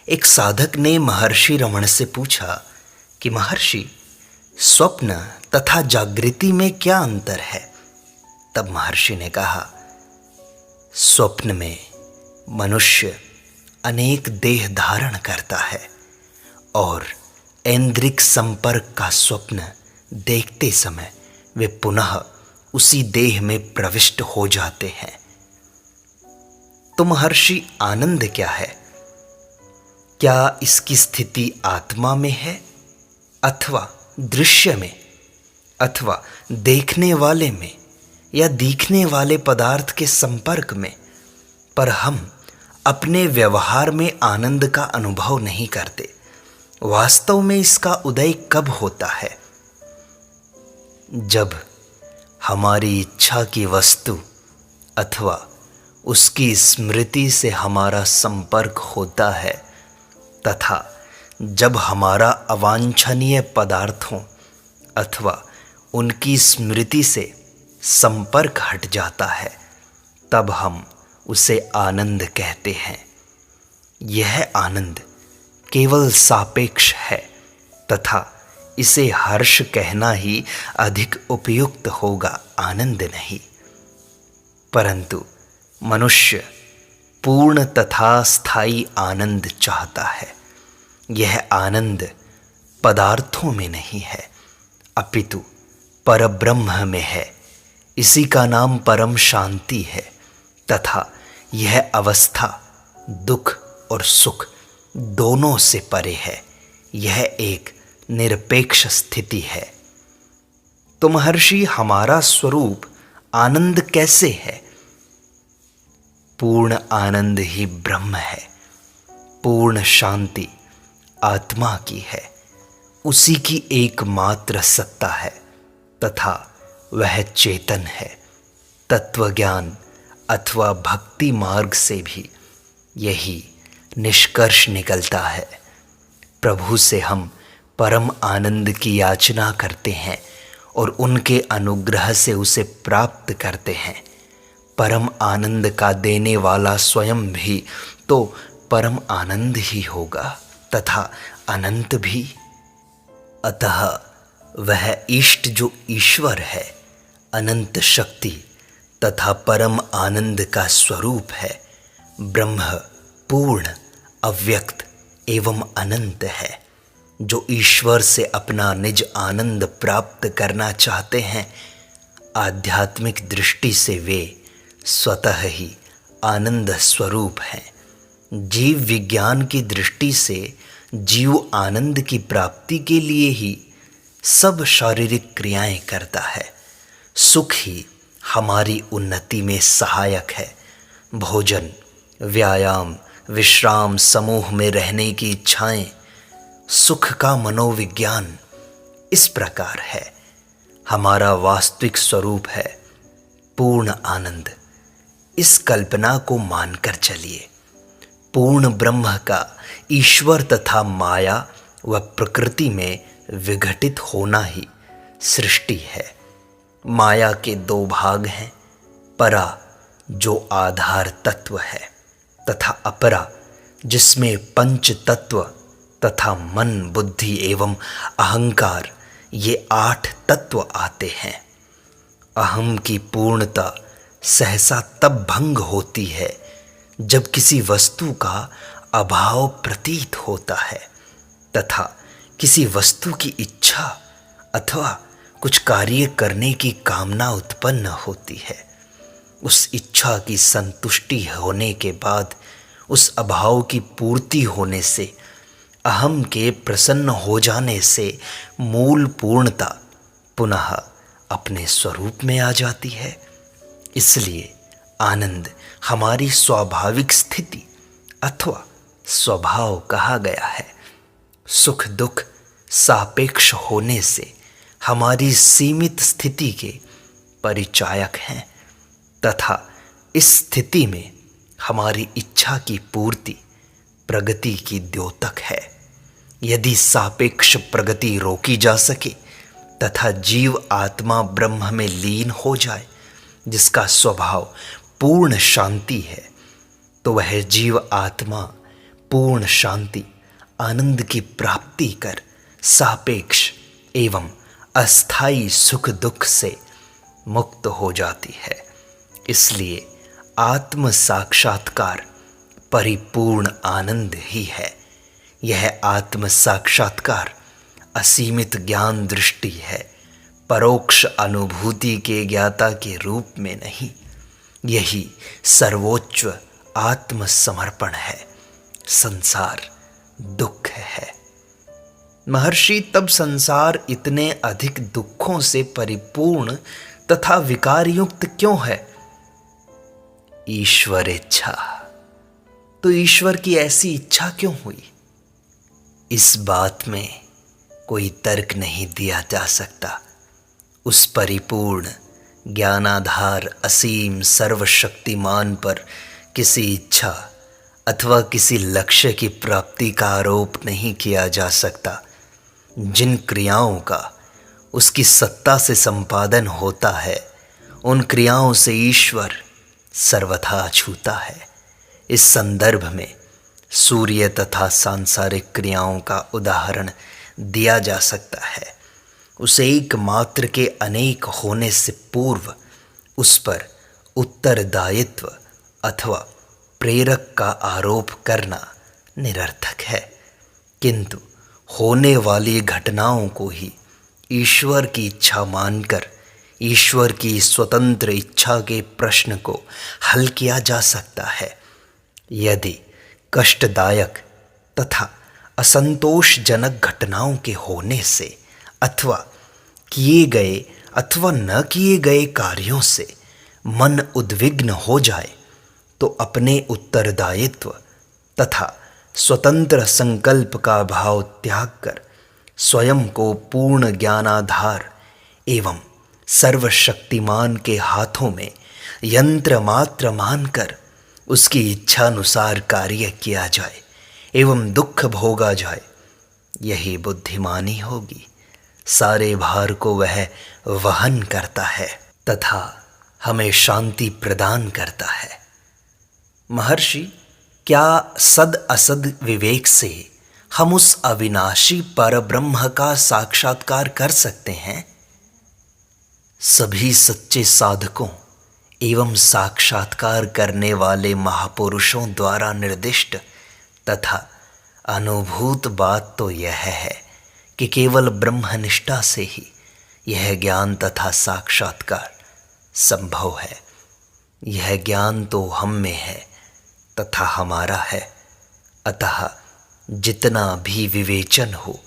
एक साधक ने महर्षि रमण से पूछा कि महर्षि, स्वप्न तथा जागृति में क्या अंतर है? तब महर्षि ने कहा, स्वप्न में मनुष्य अनेक देह धारण करता है और ऐन्द्रिक संपर्क का स्वप्न देखते समय वे पुनः उसी देह में प्रविष्ट हो जाते हैं। तो महर्षि, आनंद क्या है? क्या इसकी स्थिति आत्मा में है अथवा दृश्य में अथवा देखने वाले में या दिखने वाले पदार्थ के संपर्क में? पर हम अपने व्यवहार में आनंद का अनुभव नहीं करते। वास्तव में इसका उदय कब होता है? जब हमारी इच्छा की वस्तु अथवा उसकी स्मृति से हमारा संपर्क होता है तथा जब हमारा अवांछनीय पदार्थों अथवा उनकी स्मृति से संपर्क हट जाता है, तब हम उसे आनंद कहते हैं। यह आनंद केवल सापेक्ष है तथा इसे हर्ष कहना ही अधिक उपयुक्त होगा, आनंद नहीं। परंतु मनुष्य पूर्ण तथा स्थायी आनंद चाहता है। यह आनंद पदार्थों में नहीं है अपितु परब्रह्म में है। इसी का नाम परम शांति है तथा यह अवस्था दुख और सुख दोनों से परे है। यह एक निरपेक्ष स्थिति है। तो महर्षि, हमारा स्वरूप आनंद कैसे है? पूर्ण आनंद ही ब्रह्म है। पूर्ण शांति आत्मा की है। उसी की एकमात्र सत्ता है तथा वह चेतन है। तत्वज्ञान अथवा भक्ति मार्ग से भी यही निष्कर्ष निकलता है। प्रभु से हम परम आनंद की याचना करते हैं और उनके अनुग्रह से उसे प्राप्त करते हैं। परम आनंद का देने वाला स्वयं भी तो परम आनंद ही होगा तथा अनंत भी। अतः वह इष्ट जो ईश्वर है, अनंत शक्ति तथा परम आनंद का स्वरूप है। ब्रह्म पूर्ण, अव्यक्त एवं अनंत है। जो ईश्वर से अपना निज आनंद प्राप्त करना चाहते हैं, आध्यात्मिक दृष्टि से वे स्वतः ही आनंद स्वरूप हैं। जीव विज्ञान की दृष्टि से जीव आनंद की प्राप्ति के लिए ही सब शारीरिक क्रियाएं करता है। सुख ही हमारी उन्नति में सहायक है। भोजन, व्यायाम, विश्राम, समूह में रहने की इच्छाएं, सुख का मनोविज्ञान इस प्रकार है। हमारा वास्तविक स्वरूप है पूर्ण आनंद। इस कल्पना को मानकर चलिए। पूर्ण ब्रह्म का ईश्वर तथा माया व प्रकृति में विघटित होना ही सृष्टि है। माया के दो भाग हैं, परा जो आधार तत्व है तथा अपरा जिसमें पंच तत्व तथा मन, बुद्धि एवं अहंकार ये 8 तत्व आते हैं। अहम की पूर्णता सहसा तब भंग होती है जब किसी वस्तु का अभाव प्रतीत होता है तथा किसी वस्तु की इच्छा अथवा कुछ कार्य करने की कामना उत्पन्न होती है। उस इच्छा की संतुष्टि होने के बाद उस अभाव की पूर्ति होने से, अहम के प्रसन्न हो जाने से मूल पूर्णता पुनः अपने स्वरूप में आ जाती है। इसलिए आनंद हमारी स्वाभाविक स्थिति अथवा स्वभाव कहा गया है। सुख दुख सापेक्ष होने से हमारी सीमित स्थिति के परिचायक हैं तथा इस स्थिति में हमारी इच्छा की पूर्ति प्रगति की द्योतक है। यदि सापेक्ष प्रगति रोकी जा सके तथा जीव आत्मा ब्रह्म में लीन हो जाए, जिसका स्वभाव पूर्ण शांति है, तो वह जीव आत्मा पूर्ण शांति आनंद की प्राप्ति कर सापेक्ष एवं अस्थाई सुख दुख से मुक्त हो जाती है। इसलिए आत्म साक्षात्कार परिपूर्ण आनंद ही है। यह आत्म साक्षात्कार असीमित ज्ञान दृष्टि है, परोक्ष अनुभूति के ज्ञाता के रूप में नहीं। यही सर्वोच्च आत्मसमर्पण है। संसार दुख है। महर्षि, तब संसार इतने अधिक दुखों से परिपूर्ण तथा विकारयुक्त क्यों है? ईश्वर इच्छा। तो ईश्वर की ऐसी इच्छा क्यों हुई? इस बात में कोई तर्क नहीं दिया जा सकता। उस परिपूर्ण ज्ञानाधार असीम सर्वशक्तिमान पर किसी इच्छा अथवा किसी लक्ष्य की प्राप्ति का आरोप नहीं किया जा सकता। जिन क्रियाओं का उसकी सत्ता से संपादन होता है, उन क्रियाओं से ईश्वर सर्वथा अछूता है। इस संदर्भ में सूर्य तथा सांसारिक क्रियाओं का उदाहरण दिया जा सकता है। उस एक मात्र के अनेक होने से पूर्व उस पर उत्तरदायित्व अथवा प्रेरक का आरोप करना निरर्थक है, किंतु होने वाली घटनाओं को ही ईश्वर की इच्छा मानकर ईश्वर की स्वतंत्र इच्छा के प्रश्न को हल किया जा सकता है। यदि कष्टदायक तथा असंतोषजनक घटनाओं के होने से अथवा किए गए अथवा न किए गए कार्यों से मन उद्विग्न हो जाए, तो अपने उत्तरदायित्व तथा स्वतंत्र संकल्प का भाव त्याग कर स्वयं को पूर्ण ज्ञानाधार एवं सर्वशक्तिमान के हाथों में यंत्र मात्र मानकर उसकी इच्छानुसार कार्य किया जाए एवं दुख भोगा जाए। यही बुद्धिमानी होगी। सारे भार को वह वहन करता है तथा हमें शांति प्रदान करता है। महर्षि, क्या सद असद विवेक से हम उस अविनाशी परब्रह्म का साक्षात्कार कर सकते हैं? सभी सच्चे साधकों एवं साक्षात्कार करने वाले महापुरुषों द्वारा निर्दिष्ट तथा अनुभूत बात तो यह है कि केवल ब्रह्मनिष्ठा से ही यह ज्ञान तथा साक्षात्कार संभव है। यह ज्ञान तो हम में है तथा हमारा है, अतः जितना भी विवेचन हो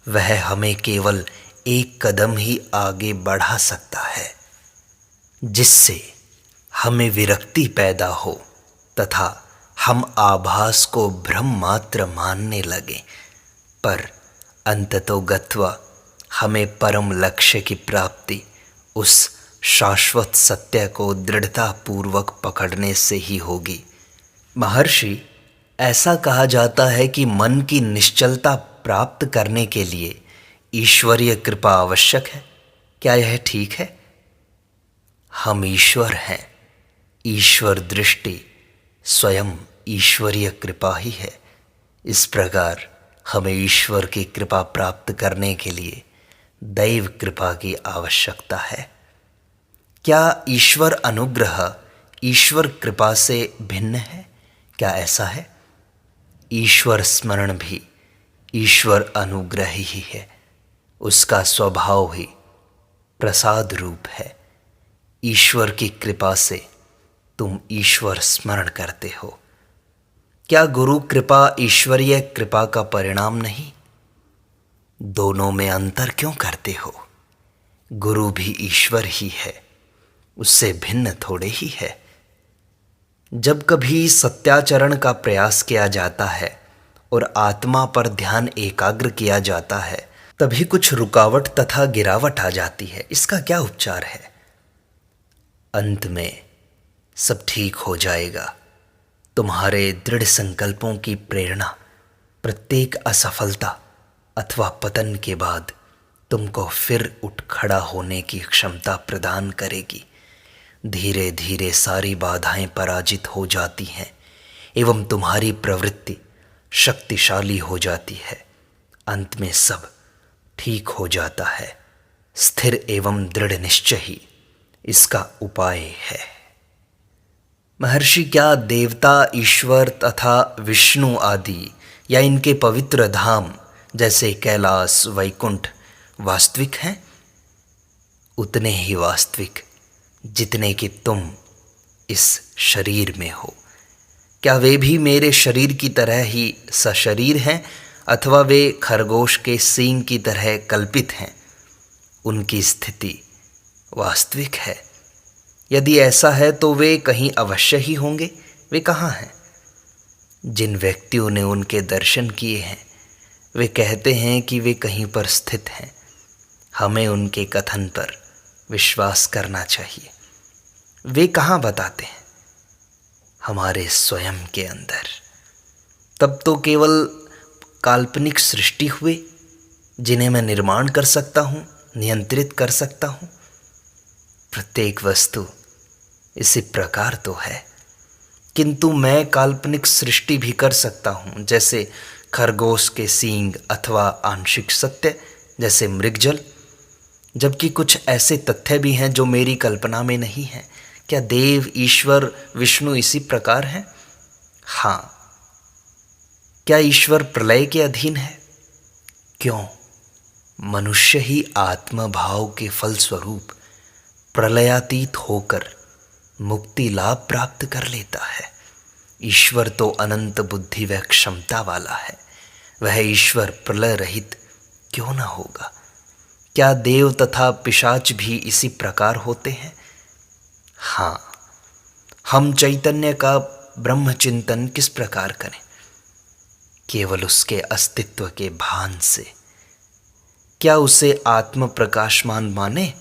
वह हमें केवल एक कदम ही आगे बढ़ा सकता है, जिससे हमें विरक्ति पैदा हो तथा हम आभास को भ्रम मात्र मानने लगे, पर अंततो गत्वा हमें परम लक्ष्य की प्राप्ति उस शाश्वत सत्य को दृढ़ता पूर्वक पकड़ने से ही होगी। महर्षि, ऐसा कहा जाता है कि मन की निश्चलता प्राप्त करने के लिए ईश्वरीय कृपा आवश्यक है। क्या यह ठीक है? हम ईश्वर हैं। ईश्वर दृष्टि स्वयं ईश्वरीय कृपा ही है। इस प्रकार हमें ईश्वर की कृपा प्राप्त करने के लिए दैव कृपा की आवश्यकता है। क्या ईश्वर अनुग्रह ईश्वर कृपा से भिन्न है? क्या ऐसा है? ईश्वर स्मरण भी ईश्वर अनुग्रह ही है। उसका स्वभाव ही प्रसाद रूप है। ईश्वर की कृपा से तुम ईश्वर स्मरण करते हो। क्या गुरु कृपा ईश्वरीय कृपा का परिणाम नहीं? दोनों में अंतर क्यों करते हो? गुरु भी ईश्वर ही है, उससे भिन्न थोड़े ही है। जब कभी सत्याचरण का प्रयास किया जाता है और आत्मा पर ध्यान एकाग्र किया जाता है, तभी कुछ रुकावट तथा गिरावट आ जाती है। इसका क्या उपचार है? अंत में सब ठीक हो जाएगा। तुम्हारे दृढ़ संकल्पों की प्रेरणा प्रत्येक असफलता अथवा पतन के बाद तुमको फिर उठ खड़ा होने की क्षमता प्रदान करेगी। धीरे धीरे सारी बाधाएं पराजित हो जाती हैं एवं तुम्हारी प्रवृत्ति शक्तिशाली हो जाती है। अंत में सब ठीक हो जाता है। स्थिर एवं दृढ़ निश्चय ही इसका उपाय है। महर्षि, क्या देवता, ईश्वर तथा विष्णु आदि या इनके पवित्र धाम जैसे कैलाश, वैकुंठ वास्तविक हैं? उतने ही वास्तविक जितने कि तुम इस शरीर में हो। क्या वे भी मेरे शरीर की तरह ही सशरीर हैं अथवा वे खरगोश के सींग की तरह कल्पित हैं? उनकी स्थिति वास्तविक है। यदि ऐसा है तो वे कहीं अवश्य ही होंगे। वे कहाँ हैं? जिन व्यक्तियों ने उनके दर्शन किए हैं वे कहते हैं कि वे कहीं पर स्थित हैं। हमें उनके कथन पर विश्वास करना चाहिए। वे कहाँ बताते हैं? हमारे स्वयं के अंदर। तब तो केवल काल्पनिक सृष्टि हुए जिन्हें मैं निर्माण कर सकता हूँ, नियंत्रित कर सकता हूँ। प्रत्येक वस्तु इसी प्रकार तो है, किंतु मैं काल्पनिक सृष्टि भी कर सकता हूँ, जैसे खरगोश के सींग अथवा आंशिक सत्य जैसे मृगजल। जबकि कुछ ऐसे तथ्य भी हैं जो मेरी कल्पना में नहीं हैं। क्या देव, ईश्वर, विष्णु इसी प्रकार हैं? हाँ। क्या ईश्वर प्रलय के अधीन है? क्यों? मनुष्य ही आत्मभाव के फलस्वरूप प्रलयातीत होकर मुक्ति लाभ प्राप्त कर लेता है। ईश्वर तो अनंत बुद्धि व क्षमता वाला है। वह ईश्वर प्रलय रहित क्यों न होगा? क्या देव तथा पिशाच भी इसी प्रकार होते हैं? हाँ। हम चैतन्य का ब्रह्म चिंतन किस प्रकार करें? केवल उसके अस्तित्व के भान से। क्या उसे आत्म प्रकाशमान माने?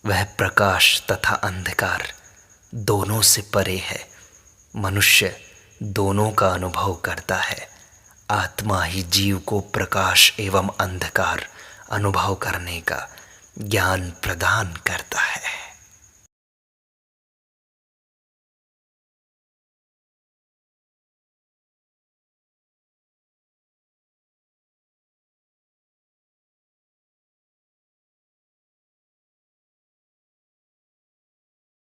वह प्रकाश तथा अंधकार दोनों से परे है। मनुष्य दोनों का अनुभव करता है। आत्मा ही जीव को प्रकाश एवं अंधकार अनुभव करने का ज्ञान प्रदान करता है।